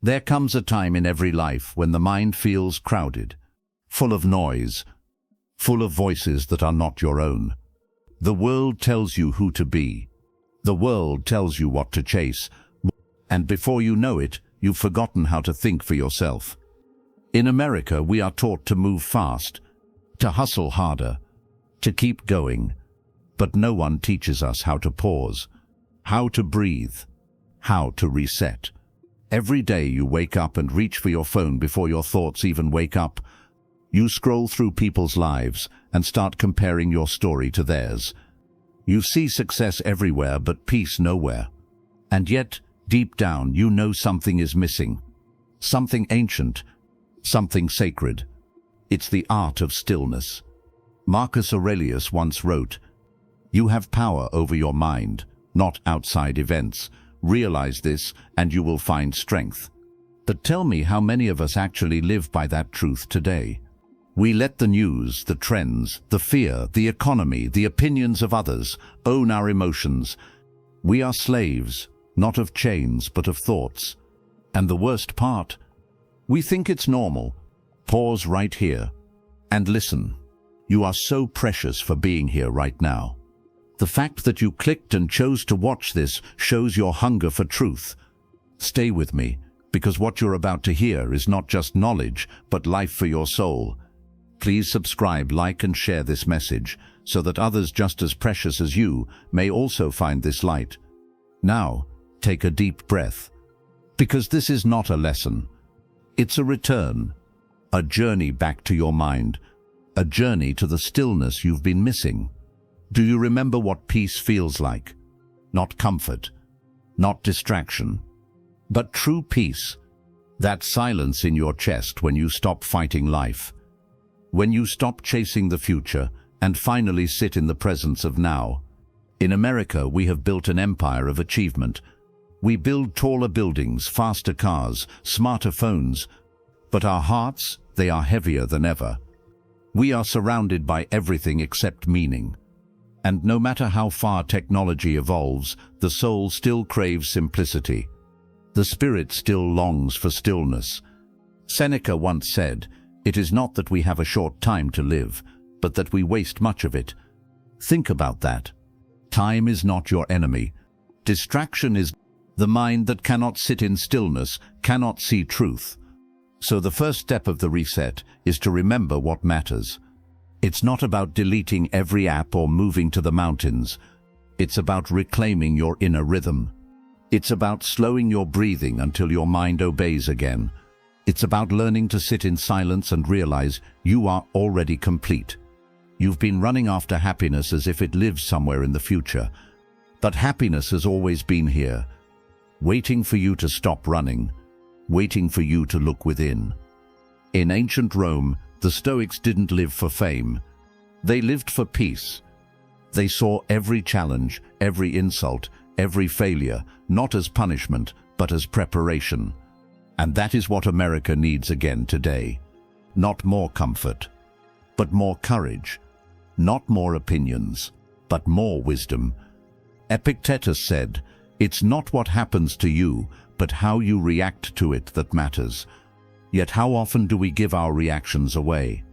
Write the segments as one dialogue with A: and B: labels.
A: There comes a time in every life when the mind feels crowded, full of noise, full of voices that are not your own. The world tells you who to be. The world tells you what to chase. And before you know it, you've forgotten how to think for yourself. In America, we are taught to move fast, to hustle harder, to keep going. But no one teaches us how to pause, how to breathe, how to reset. Every day you wake up and reach for your phone before your thoughts even wake up. You scroll through people's lives and start comparing your story to theirs. You see success everywhere but peace nowhere. And yet, deep down, you know something is missing. Something ancient, something sacred. It's the art of stillness. Marcus Aurelius once wrote, "You have power over your mind, not outside events. Realize this and you will find strength." But tell me how many of us actually live by that truth today? We let the news, the trends, the fear, the economy, the opinions of others own our emotions. We are slaves, not of chains, but of thoughts. And the worst part? We think it's normal. Pause right here and listen. You are so precious for being here right now. The fact that you clicked and chose to watch this shows your hunger for truth. Stay with me, because what you're about to hear is not just knowledge, but life for your soul. Please subscribe, like, and share this message, so that others just as precious as you may also find this light. Now, take a deep breath, because this is not a lesson. It's a return, a journey back to your mind, a journey to the stillness you've been missing. Do you remember what peace feels like? Not comfort, not distraction, but true peace. That silence in your chest when you stop fighting life. When you stop chasing the future and finally sit in the presence of now. In America, we have built an empire of achievement. We build taller buildings, faster cars, smarter phones, but our hearts, they are heavier than ever. We are surrounded by everything except meaning. And no matter how far technology evolves, the soul still craves simplicity. The spirit still longs for stillness. Seneca once said, "It is not that we have a short time to live, but that we waste much of it." Think about that. Time is not your enemy. Distraction is. The mind that cannot sit in stillness cannot see truth. So the first step of the reset is to remember what matters. It's not about deleting every app or moving to the mountains. It's about reclaiming your inner rhythm. It's about slowing your breathing until your mind obeys again. It's about learning to sit in silence and realize you are already complete. You've been running after happiness as if it lives somewhere in the future. But happiness has always been here, waiting for you to stop running, waiting for you to look within. In ancient Rome, the Stoics didn't live for fame. They lived for peace. They saw every challenge, every insult, every failure, not as punishment, but as preparation. And that is what America needs again today. Not more comfort, but more courage. Not more opinions, but more wisdom. Epictetus said, "It's not what happens to you, but how you react to it that matters." Yet how often do we give our reactions away?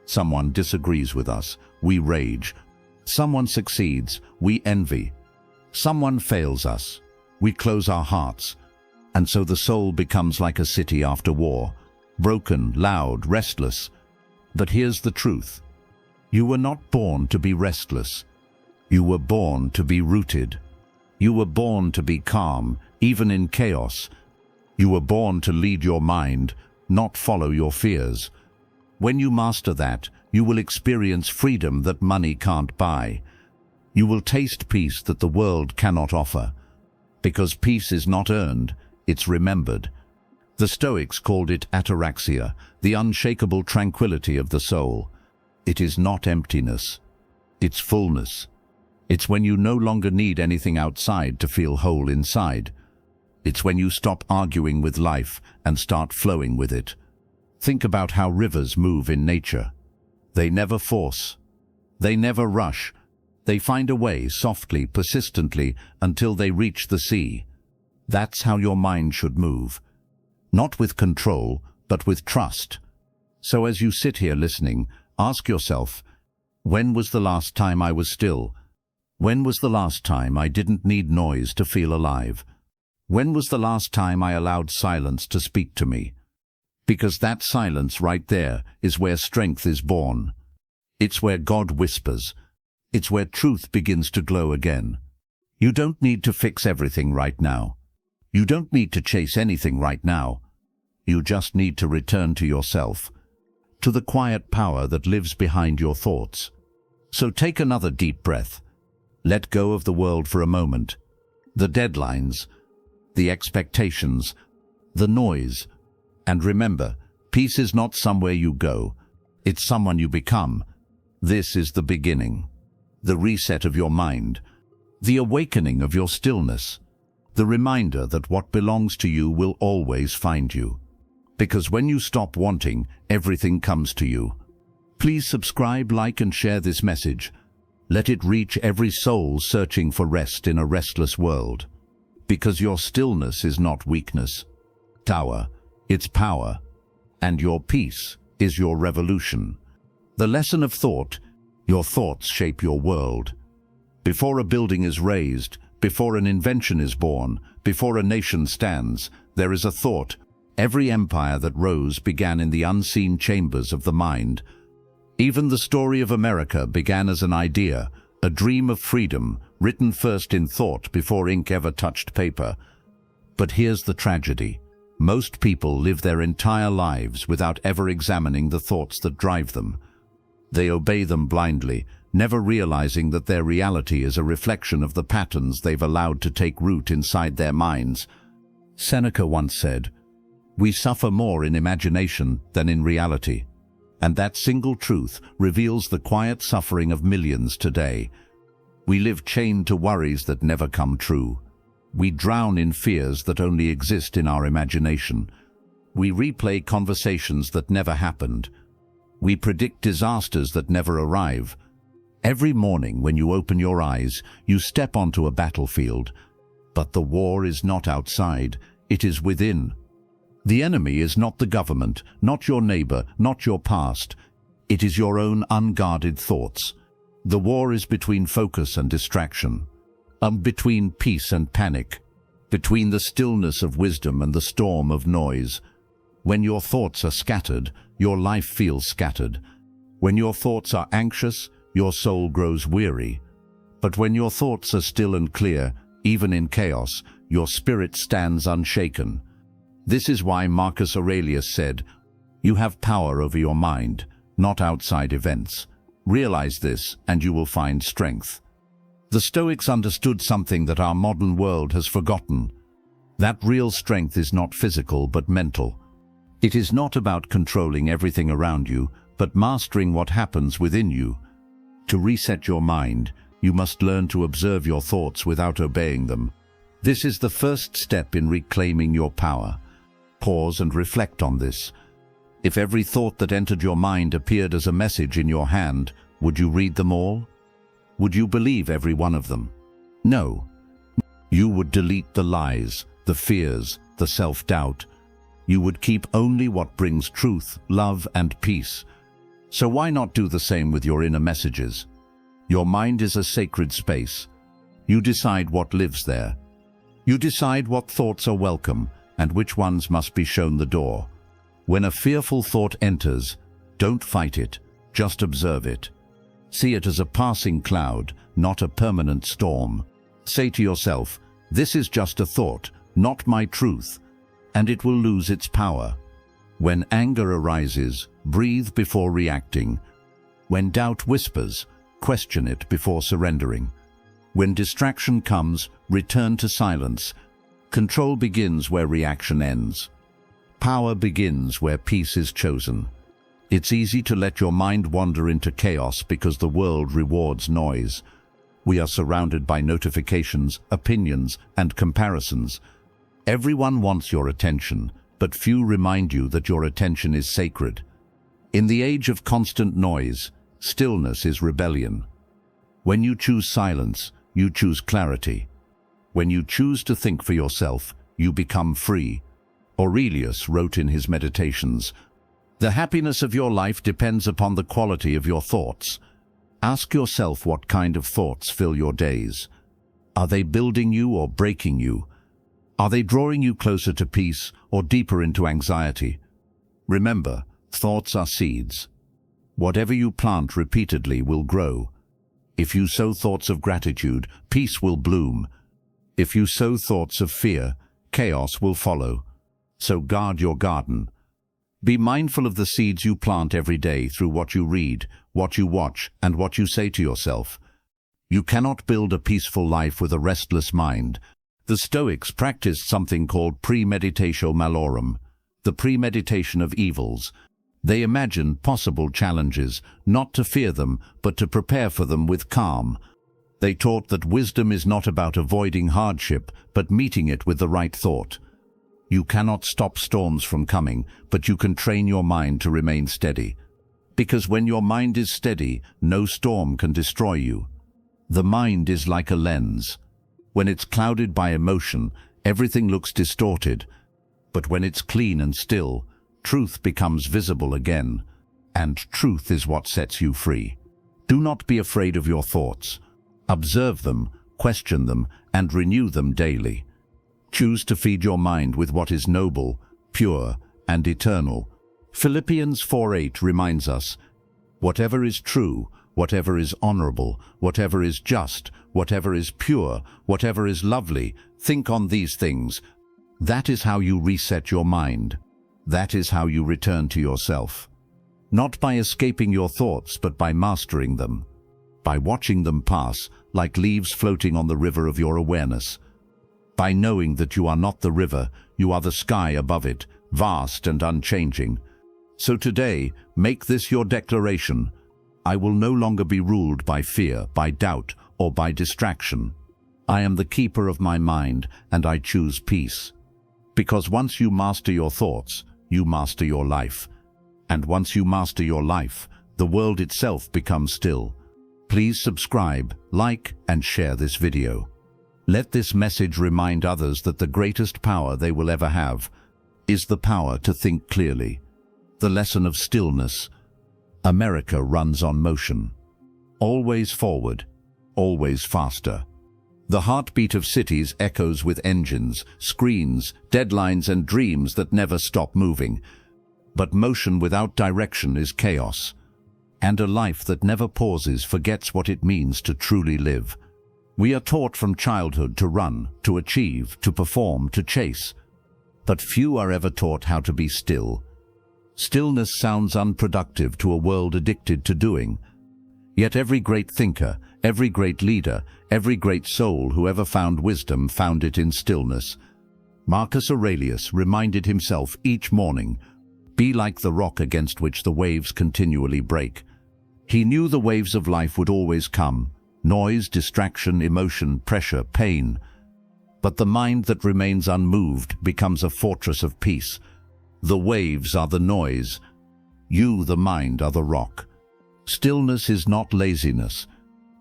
A: Someone disagrees with us, we rage. Someone succeeds, we envy. Someone fails us, we close our hearts. And so the soul becomes like a city after war, broken, loud, restless. But here's the truth. You were not born to be restless. You were born to be rooted. You were born to be calm, even in chaos. You were born to lead your mind, not follow your fears. When you master that, you will experience freedom that money can't buy. You will taste peace that the world cannot offer. Because peace is not earned, it's remembered. The Stoics called it ataraxia, the unshakable tranquility of the soul. It is not emptiness. It's fullness. It's when you no longer need anything outside to feel whole inside. It's when you stop arguing with life and start flowing with it. Think about how rivers move in nature. They never force. They never rush. They find a way softly, persistently, until they reach the sea. That's how your mind should move. not with control, but with trust. So as you sit here listening, ask yourself, when was the last time I was still? When was the last time I didn't need noise to feel alive? When was the last time I allowed silence to speak to me? Because that silence right there is where strength is born. It's where God whispers. It's where truth begins to glow again. You don't need to fix everything right now. You don't need to chase anything right now. You just need to return to yourself, to the quiet power that lives behind your thoughts. So take another deep breath. Let go of the world for a moment. The deadlines, the expectations, the noise. And remember, peace is not somewhere you go. It's someone you become. This is the beginning. The reset of your mind. The awakening of your stillness. The reminder that what belongs to you will always find you. Because when you stop wanting, everything comes to you. Please subscribe, like, and share this message. Let it reach every soul searching for rest in a restless world. Because your stillness is not weakness. It's power. And your peace is your revolution. The lesson of thought: your thoughts shape your world. Before a building is raised, before an invention is born, before a nation stands, there is a thought. Every empire that rose began in the unseen chambers of the mind. Even the story of America began as an idea, a dream of freedom, written first in thought before ink ever touched paper. But here's the tragedy. Most people live their entire lives without ever examining the thoughts that drive them. They obey them blindly, never realizing that their reality is a reflection of the patterns they've allowed to take root inside their minds. Seneca once said, "We suffer more in imagination than in reality." And that single truth reveals the quiet suffering of millions today. We live chained to worries that never come true. We drown in fears that only exist in our imagination. We replay conversations that never happened. We predict disasters that never arrive. Every morning when you open your eyes, you step onto a battlefield. But the war is not outside, it is within. The enemy is not the government, not your neighbor, not your past. It is your own unguarded thoughts. The war is between focus and distraction, between peace and panic, between the stillness of wisdom and the storm of noise. When your thoughts are scattered, your life feels scattered. When your thoughts are anxious, your soul grows weary. But when your thoughts are still and clear, even in chaos, your spirit stands unshaken. This is why Marcus Aurelius said, "You have power over your mind, not outside events. Realize this, and you will find strength." The Stoics understood something that our modern world has forgotten. That real strength is not physical but mental. It is not about controlling everything around you, but mastering what happens within you. To reset your mind, you must learn to observe your thoughts without obeying them. This is the first step in reclaiming your power. Pause and reflect on this. If every thought that entered your mind appeared as a message in your hand, would you read them all? Would you believe every one of them? No. You would delete the lies, the fears, the self-doubt. You would keep only what brings truth, love, and peace. So why not do the same with your inner messages? Your mind is a sacred space. You decide what lives there. You decide what thoughts are welcome and which ones must be shown the door. When a fearful thought enters, don't fight it, just observe it. See it as a passing cloud, not a permanent storm. Say to yourself, "This is just a thought, not my truth," and it will lose its power. When anger arises, breathe before reacting. When doubt whispers, question it before surrendering. When distraction comes, return to silence. Control begins where reaction ends. Power begins where peace is chosen. It's easy to let your mind wander into chaos because the world rewards noise. We are surrounded by notifications, opinions, and comparisons. Everyone wants your attention, but few remind you that your attention is sacred. In the age of constant noise, stillness is rebellion. When you choose silence, you choose clarity. When you choose to think for yourself, you become free. Aurelius wrote in his Meditations, "The happiness of your life depends upon the quality of your thoughts." Ask yourself what kind of thoughts fill your days. Are they building you or breaking you? Are they drawing you closer to peace or deeper into anxiety? Remember, thoughts are seeds. Whatever you plant repeatedly will grow. If you sow thoughts of gratitude, peace will bloom. If you sow thoughts of fear, chaos will follow. So guard your garden. Be mindful of the seeds you plant every day through what you read, what you watch, and what you say to yourself. You cannot build a peaceful life with a restless mind. The Stoics practiced something called premeditatio malorum, the premeditation of evils. They imagined possible challenges, not to fear them, but to prepare for them with calm. They taught that wisdom is not about avoiding hardship, but meeting it with the right thought. You cannot stop storms from coming, but you can train your mind to remain steady. Because when your mind is steady, no storm can destroy you. The mind is like a lens. When it's clouded by emotion, everything looks distorted. But when it's clean and still, truth becomes visible again. And truth is what sets you free. Do not be afraid of your thoughts. Observe them, question them, and renew them daily. Choose to feed your mind with what is noble, pure, and eternal. Philippians 4:8 reminds us, "Whatever is true, whatever is honorable, whatever is just, whatever is pure, whatever is lovely, think on these things." That is how you reset your mind. That is how you return to yourself. Not by escaping your thoughts, but by mastering them. By watching them pass, like leaves floating on the river of your awareness. By knowing that you are not the river, you are the sky above it, vast and unchanging. So today, make this your declaration. I will no longer be ruled by fear, by doubt, or by distraction. I am the keeper of my mind, and I choose peace. Because once you master your thoughts, you master your life. And once you master your life, the world itself becomes still. Please subscribe, like, and share this video. Let this message remind others that the greatest power they will ever have is the power to think clearly. The lesson of stillness. America runs on motion. Always forward, always faster. The heartbeat of cities echoes with engines, screens, deadlines, and dreams that never stop moving. But motion without direction is chaos. And a life that never pauses forgets what it means to truly live. We are taught from childhood to run, to achieve, to perform, to chase. But few are ever taught how to be still. Stillness sounds unproductive to a world addicted to doing. Yet every great thinker, every great leader, every great soul who ever found wisdom found it in stillness. Marcus Aurelius reminded himself each morning, "Be like the rock against which the waves continually break." He knew the waves of life would always come. Noise, distraction, emotion, pressure, pain. But the mind that remains unmoved becomes a fortress of peace. The waves are the noise. You, the mind, are the rock. Stillness is not laziness.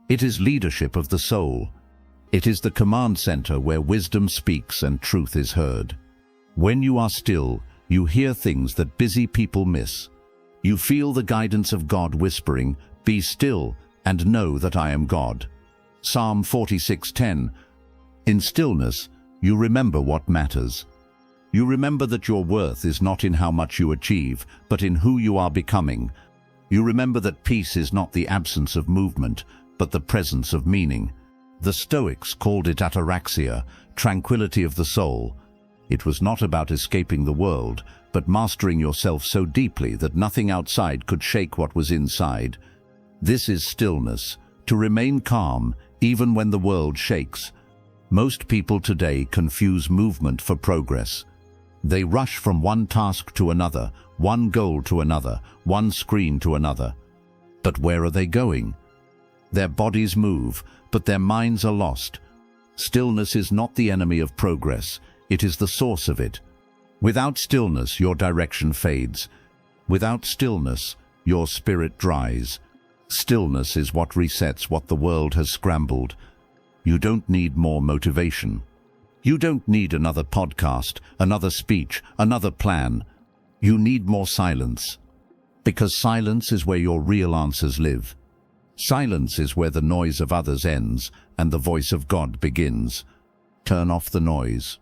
A: It is leadership of the soul. It is the command center where wisdom speaks and truth is heard. When you are still, you hear things that busy people miss. You feel the guidance of God whispering, "Be still, and know that I am God." Psalm 46:10. In stillness, you remember what matters. You remember that your worth is not in how much you achieve, but in who you are becoming. You remember that peace is not the absence of movement, but the presence of meaning. The Stoics called it ataraxia, tranquility of the soul. It was not about escaping the world, but mastering yourself so deeply that nothing outside could shake what was inside. This is stillness, to remain calm even when the world shakes. Most people today confuse movement for progress. They rush from one task to another, one goal to another, one screen to another. But where are they going? Their bodies move, but their minds are lost. Stillness is not the enemy of progress, it is the source of it. Without stillness, your direction fades. Without stillness, your spirit dries. Stillness is what resets what the world has scrambled. You don't need more motivation. You don't need another podcast, another speech, another plan. You need more silence. Because silence is where your real answers live. Silence is where the noise of others ends and the voice of God begins. Turn off the noise.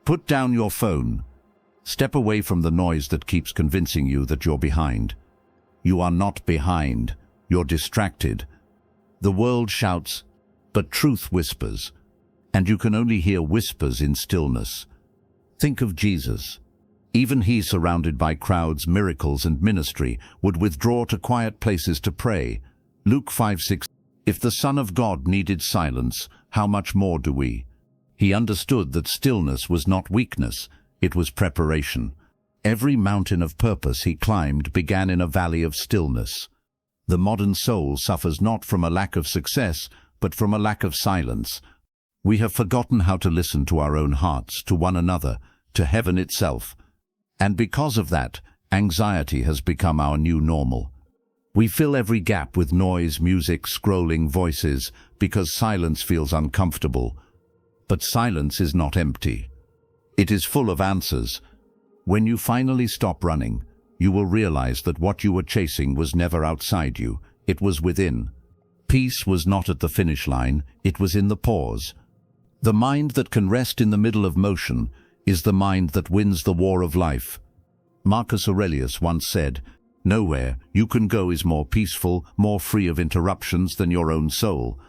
A: Put down your phone. Step away from the noise that keeps convincing you that you're behind. You are not behind. You're distracted. The world shouts, but truth whispers. And you can only hear whispers in stillness. Think of Jesus. Even he, surrounded by crowds, miracles, and ministry, would withdraw to quiet places to pray. Luke 5:6. If the Son of God needed silence, how much more do we? He understood that stillness was not weakness, it was preparation. Every mountain of purpose he climbed began in a valley of stillness. The modern soul suffers not from a lack of success, but from a lack of silence. We have forgotten how to listen to our own hearts, to one another, to heaven itself. And because of that, anxiety has become our new normal. We fill every gap with noise, music, scrolling, voices, because silence feels uncomfortable. But silence is not empty. It is full of answers. When you finally stop running, you will realize that what you were chasing was never outside you, it was within. Peace was not at the finish line, it was in the pause. The mind that can rest in the middle of motion is the mind that wins the war of life. Marcus Aurelius once said, "Nowhere you can go is more peaceful, more free of interruptions than your own soul."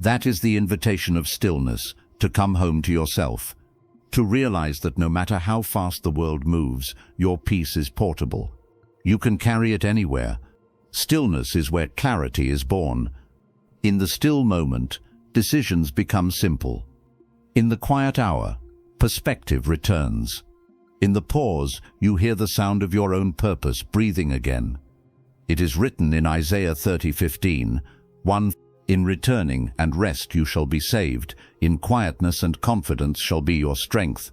A: That is the invitation of stillness, to come home to yourself. To realize that no matter how fast the world moves, your peace is portable. You can carry it anywhere. Stillness is where clarity is born. In the still moment, decisions become simple. In the quiet hour, perspective returns. In the pause, you hear the sound of your own purpose breathing again. It is written in Isaiah 30:15, 1, "In returning and rest you shall be saved, in quietness and confidence shall be your strength."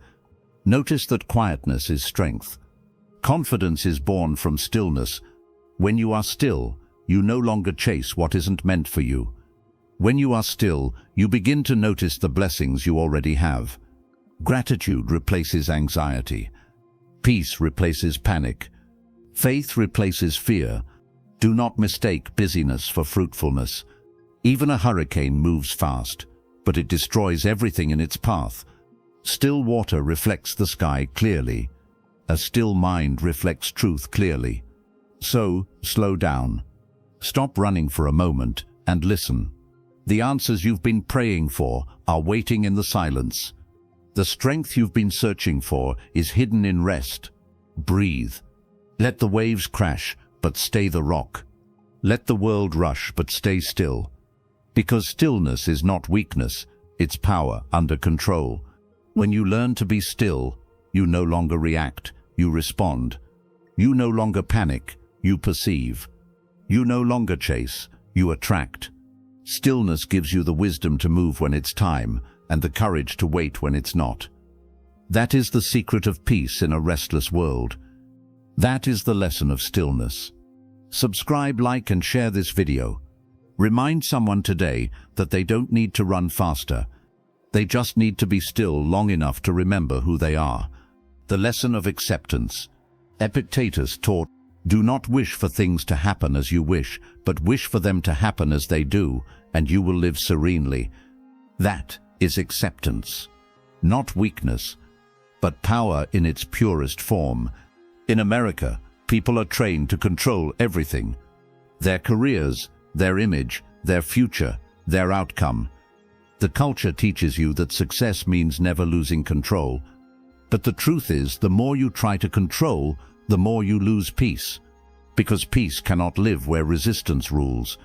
A: Notice that quietness is strength. Confidence is born from stillness. When you are still, you no longer chase what isn't meant for you. When you are still, you begin to notice the blessings you already have. Gratitude replaces anxiety. Peace replaces panic. Faith replaces fear. Do not mistake busyness for fruitfulness. Even a hurricane moves fast, but it destroys everything in its path. Still water reflects the sky clearly. A still mind reflects truth clearly. So, slow down. Stop running for a moment and listen. The answers you've been praying for are waiting in the silence. The strength you've been searching for is hidden in rest. Breathe. Let the waves crash, but stay the rock. Let the world rush, but stay still. Because stillness is not weakness, it's power under control. When you learn to be still, you no longer react, you respond. You no longer panic, you perceive. You no longer chase, you attract. Stillness gives you the wisdom to move when it's time, and the courage to wait when it's not. That is the secret of peace in a restless world. That is the lesson of stillness. Subscribe, like, and share this video. Remind someone today that they don't need to run faster. They just need to be still long enough to remember who they are. The lesson of acceptance. Epictetus taught, "Do not wish for things to happen as you wish, but wish for them to happen as they do, and you will live serenely." That is acceptance. Not weakness, but power in its purest form. In America, people are trained to control everything. Their careers, their image, their future, their outcome. The culture teaches you that success means never losing control. But the truth is, the more you try to control, the more you lose peace. Because peace cannot live where resistance rules.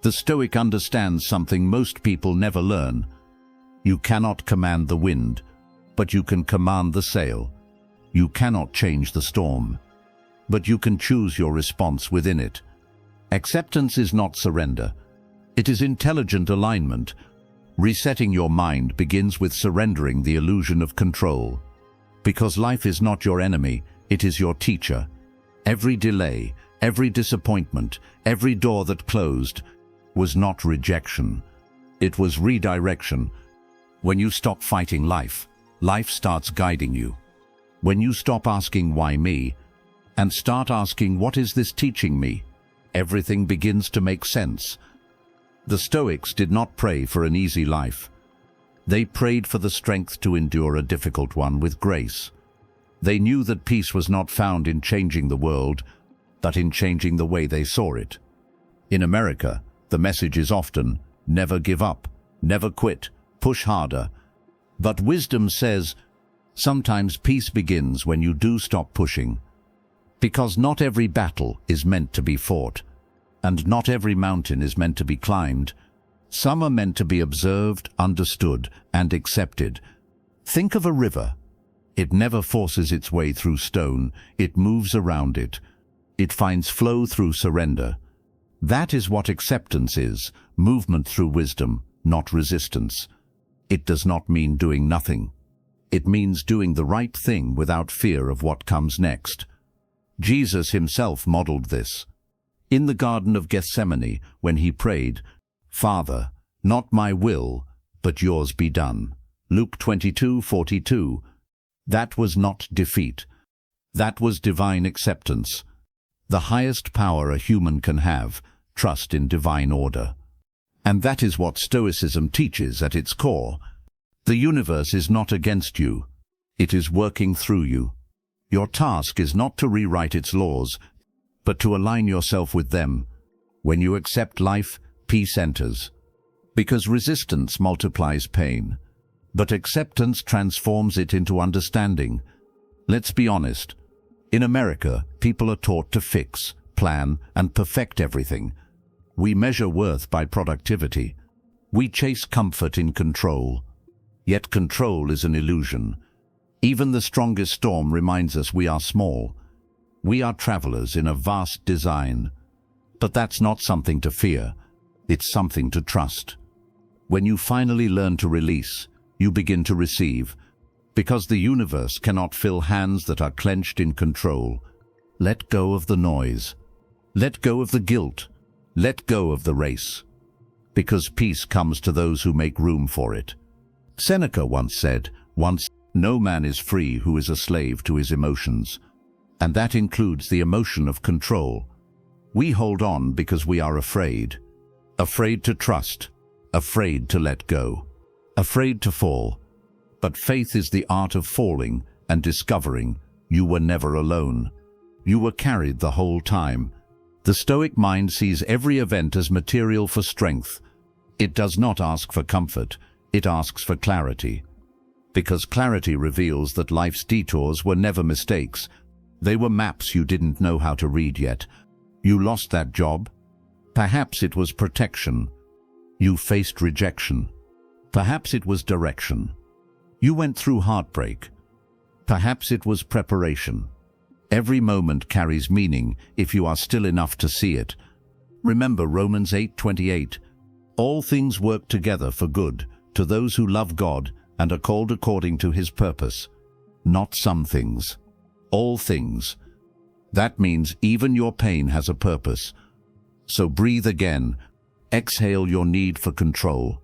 A: The Stoic understands something most people never learn. You cannot command the wind, but you can command the sail. You cannot change the storm, but you can choose your response within it. Acceptance is not surrender. It is intelligent alignment. Resetting your mind begins with surrendering the illusion of control. Because life is not your enemy, it is your teacher. Every delay, every disappointment, every door that closed was not rejection. It was redirection. When you stop fighting life life starts guiding you. When you stop asking why me and start asking what is this teaching me, everything begins to make sense. The Stoics did not pray for an easy life. They prayed for the strength to endure a difficult one with grace. They knew that peace was not found in changing the world, but in changing the way they saw it. In America, the message is often, never give up, never quit, push harder. But wisdom says, sometimes peace begins when you do stop pushing. Because not every battle is meant to be fought, and not every mountain is meant to be climbed. Some are meant to be observed, understood, and accepted. Think of a river. It never forces its way through stone, it moves around it. It finds flow through surrender. That is what acceptance is, movement through wisdom, not resistance. It does not mean doing nothing. It means doing the right thing without fear of what comes next. Jesus himself modeled this. In the Garden of Gethsemane, when he prayed, "Father, not my will, but yours be done." Luke 22:42. That was not defeat. That was divine acceptance. The highest power a human can have, trust in divine order. And that is what Stoicism teaches at its core. The universe is not against you. It is working through you. Your task is not to rewrite its laws, but to align yourself with them. When you accept life, peace enters. Because resistance multiplies pain, but acceptance transforms it into understanding. Let's be honest. In America, people are taught to fix, plan, and perfect everything. We measure worth by productivity. We chase comfort in control. Yet control is an illusion. Even the strongest storm reminds us we are small. We are travelers in a vast design. But that's not something to fear. It's something to trust. When you finally learn to release, you begin to receive. Because the universe cannot fill hands that are clenched in control. Let go of the noise. Let go of the guilt. Let go of the race. Because peace comes to those who make room for it. Seneca once said, "No man is free who is a slave to his emotions." And that includes the emotion of control. We hold on because we are afraid. Afraid to trust. Afraid to let go. Afraid to fall. But faith is the art of falling and discovering you were never alone. You were carried the whole time. The Stoic mind sees every event as material for strength. It does not ask for comfort, it asks for clarity. Because clarity reveals that life's detours were never mistakes. They were maps you didn't know how to read yet. You lost that job? Perhaps it was protection. You faced rejection. Perhaps it was direction. You went through heartbreak. Perhaps it was preparation. Every moment carries meaning if you are still enough to see it. Remember Romans 8:28. All things work together for good to those who love God and are called according to his purpose. Not some things. All things. That means even your pain has a purpose. So breathe again. Exhale your need for control.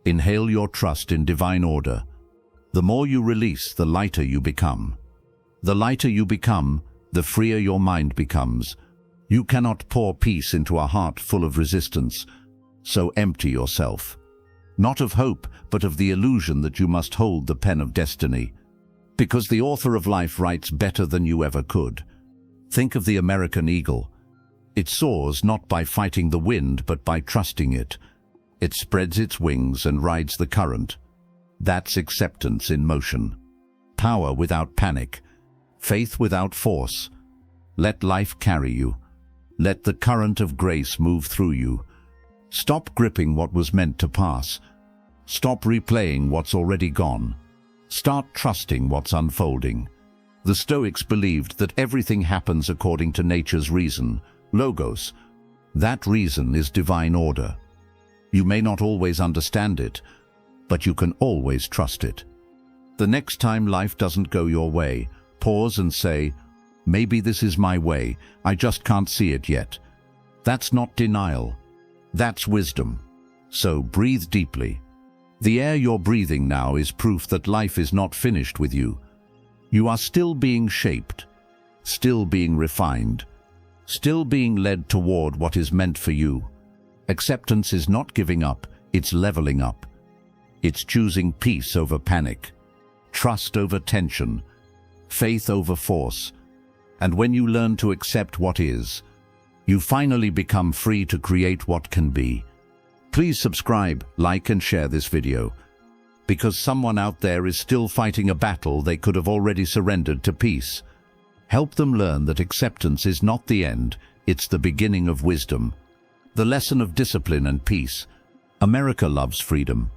A: Inhale your trust in divine order. The more you release, the lighter you become. The lighter you become, the freer your mind becomes. You cannot pour peace into a heart full of resistance, so empty yourself. Not of hope, but of the illusion that you must hold the pen of destiny. Because the author of life writes better than you ever could. Think of the American eagle. It soars not by fighting the wind, but by trusting it. It spreads its wings and rides the current. That's acceptance in motion. Power without panic. Faith without force. Let life carry you. Let the current of grace move through you. Stop gripping what was meant to pass. Stop replaying what's already gone. Start trusting what's unfolding. The Stoics believed that everything happens according to nature's reason, logos. That reason is divine order. You may not always understand it, but you can always trust it. The next time life doesn't go your way, pause and say, maybe this is my way, I just can't see it yet. That's not denial. That's wisdom. So breathe deeply. The air you're breathing now is proof that life is not finished with you. You are still being shaped, still being refined, still being led toward what is meant for you. Acceptance is not giving up, it's leveling up. It's choosing peace over panic, trust over tension, faith over force. And when you learn to accept what is, you finally become free to create what can be. Please subscribe, like and share this video, because someone out there is still fighting a battle they could have already surrendered to peace. Help them learn that acceptance is not the end, it's the beginning of wisdom. The lesson of discipline and peace. America loves freedom.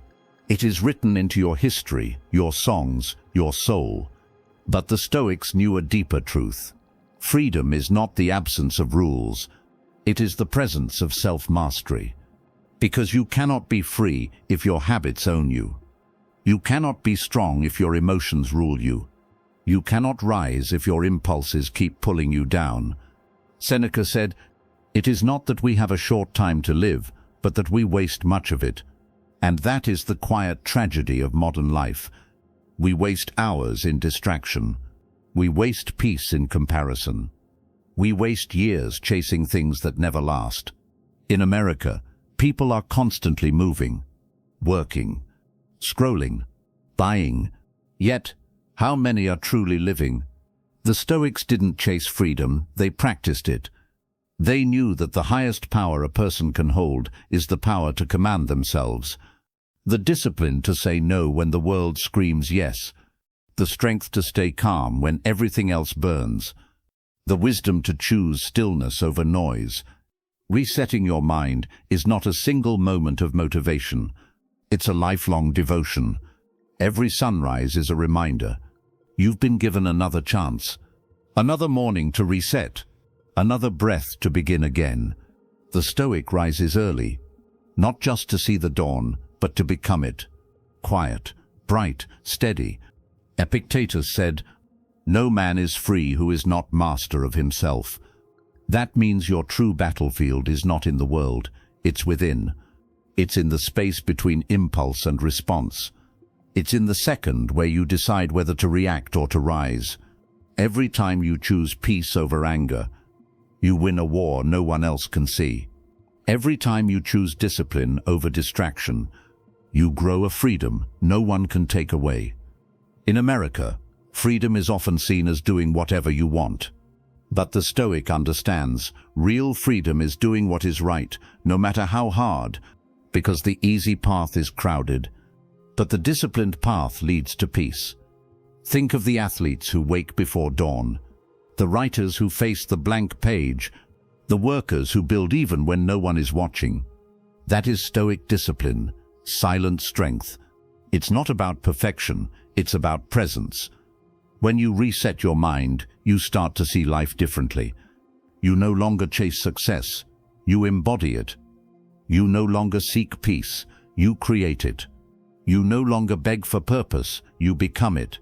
A: It is written into your history, your songs, your soul. But the Stoics knew a deeper truth. Freedom is not the absence of rules. It is the presence of self-mastery. Because you cannot be free if your habits own you. You cannot be strong if your emotions rule you. You cannot rise if your impulses keep pulling you down. Seneca said, "It is not that we have a short time to live, but that we waste much of it." And that is the quiet tragedy of modern life. We waste hours in distraction. We waste peace in comparison. We waste years chasing things that never last. In America, people are constantly moving, working, scrolling, buying. Yet, how many are truly living? The Stoics didn't chase freedom, they practiced it. They knew that the highest power a person can hold is the power to command themselves. The discipline to say no when the world screams yes. The strength to stay calm when everything else burns. The wisdom to choose stillness over noise. Resetting your mind is not a single moment of motivation. It's a lifelong devotion. Every sunrise is a reminder. You've been given another chance. Another morning to reset. Another breath to begin again. The Stoic rises early, not just to see the dawn, but to become it. Quiet, bright, steady. Epictetus said, "No man is free who is not master of himself." That means your true battlefield is not in the world, it's within. It's in the space between impulse and response. It's in the second where you decide whether to react or to rise. Every time you choose peace over anger, you win a war no one else can see. Every time you choose discipline over distraction, you grow a freedom no one can take away. In America, freedom is often seen as doing whatever you want. But the Stoic understands real freedom is doing what is right, no matter how hard, because the easy path is crowded, but the disciplined path leads to peace. Think of the athletes who wake before dawn, the writers who face the blank page, the workers who build even when no one is watching. That is Stoic discipline, silent strength. It's not about perfection, it's about presence. When you reset your mind, you start to see life differently. You no longer chase success, you embody it. You no longer seek peace, you create it. You no longer beg for purpose, you become it.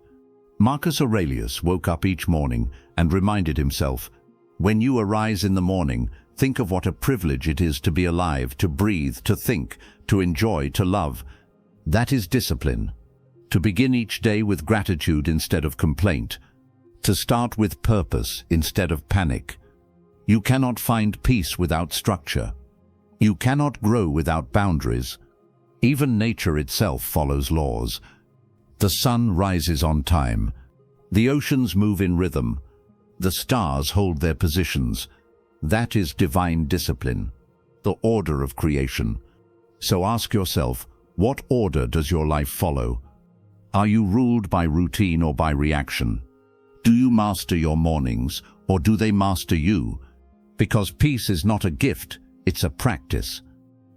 A: Marcus Aurelius woke up each morning and reminded himself, "When you arise in the morning, think of what a privilege it is to be alive, to breathe, to think, to enjoy, to love." That is discipline. To begin each day with gratitude instead of complaint. To start with purpose instead of panic. You cannot find peace without structure. You cannot grow without boundaries. Even nature itself follows laws. The sun rises on time. The oceans move in rhythm. The stars hold their positions. That is divine discipline, the order of creation. So ask yourself, what order does your life follow? Are you ruled by routine or by reaction? Do you master your mornings, or do they master you? Because peace is not a gift, it's a practice.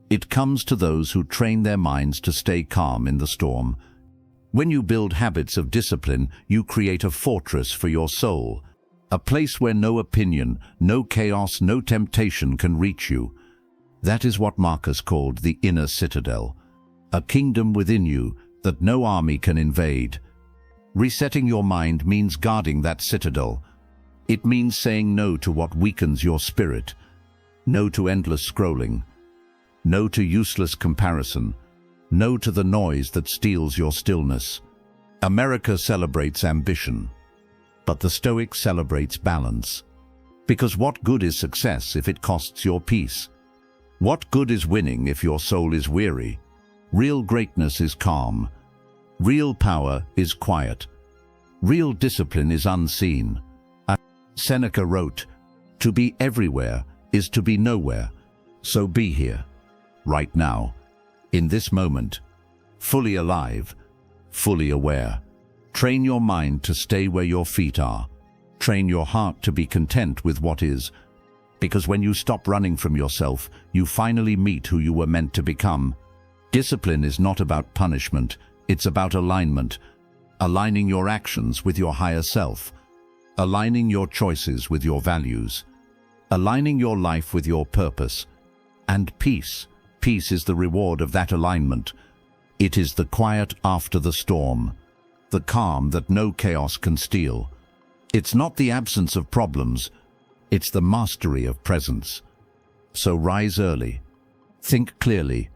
A: It comes to those who train their minds to stay calm in the storm. When you build habits of discipline, you create a fortress for your soul, a place where no opinion, no chaos, no temptation can reach you. That is what Marcus called the inner citadel, a kingdom within you that no army can invade. Resetting your mind means guarding that citadel. It means saying no to what weakens your spirit, no to endless scrolling, no to useless comparison, No to the noise that steals your stillness. America celebrates ambition, but the Stoic celebrates balance. Because what good is success if it costs your peace? What good is winning if your soul is weary? Real greatness is calm. Real power is quiet. Real discipline is unseen. Seneca wrote, "To be everywhere is to be nowhere, so be here, right now, in this moment, fully alive, fully aware. Train your mind to stay where your feet are. Train your heart to be content with what is, because when you stop running from yourself, you finally meet who you were meant to become." Discipline is not about punishment, it's about alignment. Aligning your actions with your higher self. Aligning your choices with your values. Aligning your life with your purpose. And peace. Peace is the reward of that alignment. It is the quiet after the storm. The calm that no chaos can steal. It's not the absence of problems, it's the mastery of presence. So rise early. Think clearly.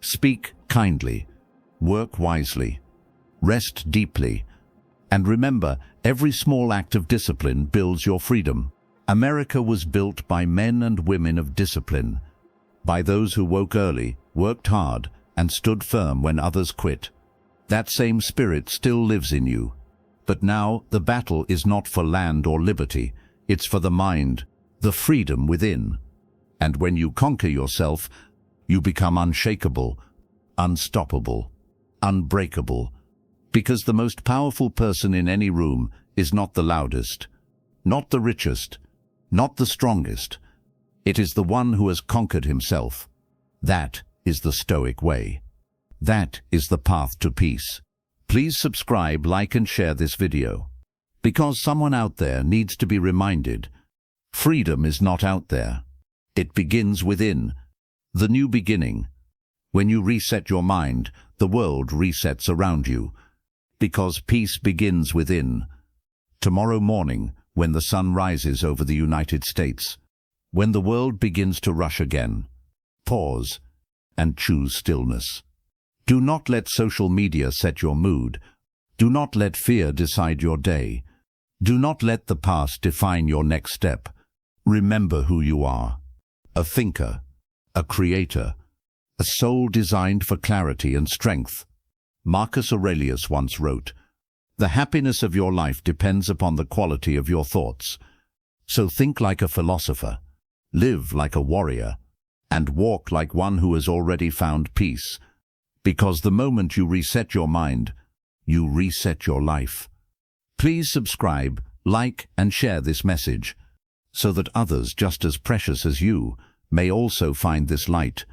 A: Speak kindly. Work wisely. Rest deeply. And remember, every small act of discipline builds your freedom. America was built by men and women of discipline, by those who woke early, worked hard, and stood firm when others quit. That same spirit still lives in you. But now the battle is not for land or liberty, it's for the mind, the freedom within. And when you conquer yourself, you become unshakable, unstoppable, unbreakable. Because the most powerful person in any room is not the loudest, not the richest, not the strongest. It is the one who has conquered himself. That is the Stoic way. That is the path to peace. Please subscribe, like and share this video. Because someone out there needs to be reminded, freedom is not out there. It begins within. The new beginning. When you reset your mind, the world resets around you. Because peace begins within. Tomorrow morning, when the sun rises over the United States, when the world begins to rush again, pause and choose stillness. Do not let social media set your mood. Do not let fear decide your day. Do not let the past define your next step. Remember who you are. A thinker, a creator, a soul designed for clarity and strength. Marcus Aurelius once wrote, "The happiness of your life depends upon the quality of your thoughts. So think like a philosopher, live like a warrior, and walk like one who has already found peace. Because the moment you reset your mind, you reset your life." Please subscribe, like, and share this message, so that others just as precious as you may also find this light.